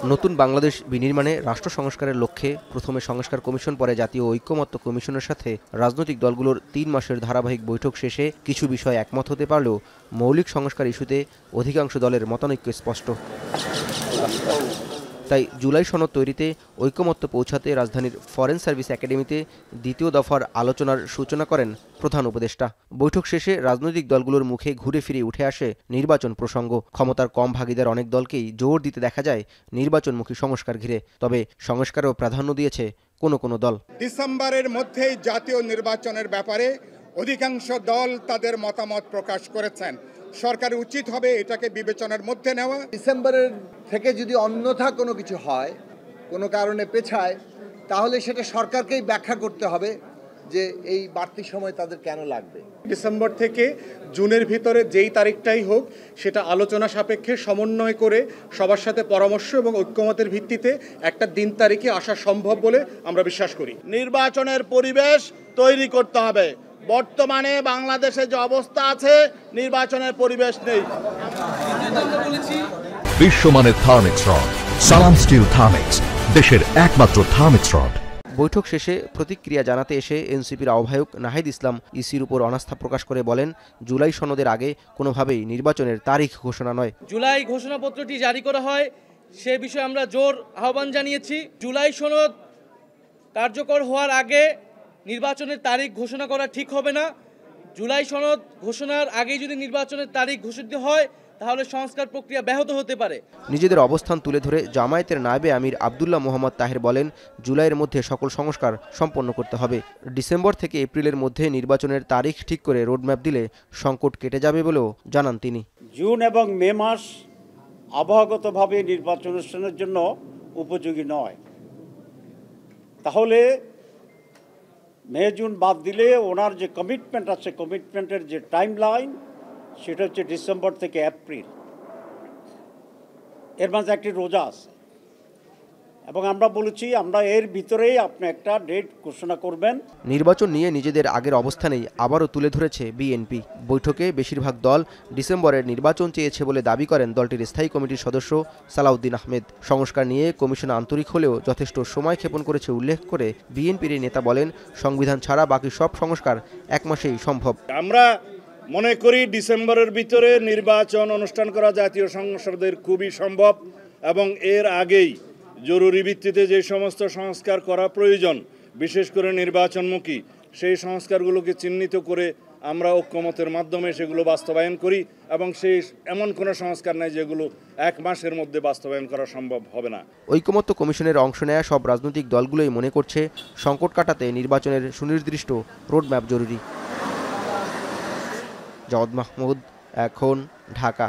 নতুন বাংলাদেশ বিনির্মাণে রাষ্ট্র সংস্কারের লক্ষ্যে প্রথমে সংস্কার কমিশন, পরে জাতীয় ঐকমত্য কমিশনের সাথে রাজনৈতিক দলগুলোর ৩ মাসের ধারাবাহিক বৈঠক শেষে কিছু বিষয় একমত হতে পারলেও মৌলিক সংস্কার ইস্যুতে অধিকাংশ দলের মতানৈক্য স্পষ্ট। তাই জুলাই সনদ তৈরিতে ঐকমত্য পৌঁছাতে রাজধানীর ফরেন সার্ভিস একাডেমিতে দ্বিতীয় দফার আলোচনার সূচনা করেন প্রধান উপদেষ্টা। বৈঠক শেষে রাজনৈতিক দলগুলোর মুখে ঘুরে ফিরে উঠে আসে নির্বাচন প্রসঙ্গ। ক্ষমতার কম ভাগীদার অনেক দলকেই জোর দিতে দেখা যায় নির্বাচনমুখী সংস্কার ঘিরে, তবে সংস্কারেও প্রাধান্য দিয়েছে কোনো কোনো দল। ডিসেম্বরের মধ্যেই জাতীয় নির্বাচনের ব্যাপারে অধিকাংশ দল তাদের মতামত প্রকাশ করেছেন। সরকারের উচিত হবে এটাকে বিবেচনার মধ্যে নেওয়া। ডিসেম্বরের থেকে যদি অন্যথা কোনো কিছু হয়, কোনো কারণে পেছায়, তাহলে সেটা সরকারকেই ব্যাখ্যা করতে হবে যে এই বাড়তি সময় তাদের কেন লাগবে। ডিসেম্বর থেকে জুনের ভিতরে যেই তারিখটাই হোক, সেটা আলোচনা সাপেক্ষে সমন্বয় করে সবার সাথে পরামর্শ এবং ঐক্যমতের ভিত্তিতে একটা দিন তারিখে আসা সম্ভব বলে আমরা বিশ্বাস করি। নির্বাচনের পরিবেশ তৈরি করতে হবে। বর্তমানে বাংলাদেশে যে অবস্থা আছে, নির্বাচনের পরিবেশ নেই। বিশ্বমানের থার্মিক্স রড, সালাম স্টিল থার্মিক্স, দেশের একমাত্র থার্মিক্স রড। বৈঠক শেষে প্রতিক্রিয়া জানাতে এসে এনসিপির আহ্বায়ক নাহিদ ইসলাম ইসির উপর অনাস্থা প্রকাশ করে বলেন, জুলাই সনদের আগে কোনোভাবেই নির্বাচনের তারিখ ঘোষণা নয়। জুলাই ঘোষণাপত্রটি জারি করা হয় সে বিষয়ে আমরা জোর আহ্বান জানিয়েছি। জুলাই সনদ কার্যকর হওয়ার আগে নির্বাচনের তারিখ ঘোষণা করা ঠিক হবে না। জুলাই সনদ ঘোষণার আগেই যদি নির্বাচনের তারিখ ঘোষিত হয়, তাহলে সংস্কার প্রক্রিয়া ব্যাহত হতে পারে। নিজেদের অবস্থান তুলে ধরে জামায়াতের নায়েবে আমির আব্দুল্লাহ মোহাম্মদ তাহের বলেন, জুলাইয়ের মধ্যে সকল সংস্কার সম্পন্ন করতে হবে। ডিসেম্বর থেকে এপ্রিলের মধ্যে নির্বাচনের তারিখ ঠিক করে রোডম্যাপ দিলে সংকট কেটে যাবে বলেও জানান তিনি। জুন এবং মে মাস আবহাওয়াগতভাবে নির্বাচন অনুষ্ঠানের জন্য উপযোগী নয়। তাহলে মে জুন বাদ দিলে ওনার যে কমিটমেন্ট আছে, কমিটমেন্টের যে টাইম লাইন, সেটা হচ্ছে ডিসেম্বর থেকে এপ্রিল। এর মাঝে একটি রোজা আছে এবং আমরা বলেছি আমরা এর ভিতরেই আপনি একটা ডেট ঘোষণা করবেন। নির্বাচন নিয়ে নিজেদের আগের অবস্থানেই আবারও তুলে ধরেছে বিএনপি। বৈঠকে বেশিরভাগ দল ডিসেম্বরের নির্বাচন চেয়েছে বলে দাবি করেন দলটির স্থায়ী কমিটির সদস্য সালাউদ্দিন আহমেদ। সংস্কার নিয়ে কমিশন আন্তরিক হলেও যথেষ্ট সময় ক্ষেপণ করেছে উল্লেখ করে বিএনপির এই নেতা বলেন, সংবিধান ছাড়া বাকি সব সংস্কার এক মাসেই সম্ভব। আমরা মনে করি ডিসেম্বরের ভিতরে নির্বাচন অনুষ্ঠান করা জাতীয় সংসদের খুবই সম্ভব এবং এর আগেই জরুরি ভিত্তিতে যে সমস্ত সংস্কার করা প্রয়োজন, বিশেষ করে নির্বাচনমুখী, সেই সংস্কারগুলোকে চিহ্নিত করে আমরা ঐক্যমতের মাধ্যমে সেগুলো বাস্তবায়ন করি এবং সেই এমন কোনো সংস্কার নাই যেগুলো এক মাসের মধ্যে বাস্তবায়ন করা সম্ভব হবে না। ঐকমত্য কমিশনের অংশ নেয়া সব রাজনৈতিক দলগুলোই মনে করছে সংকট কাটাতে নির্বাচনের সুনির্দিষ্ট রোডম্যাপ জরুরি। জাওয়াদ মাহমুদ, এখন, ঢাকা।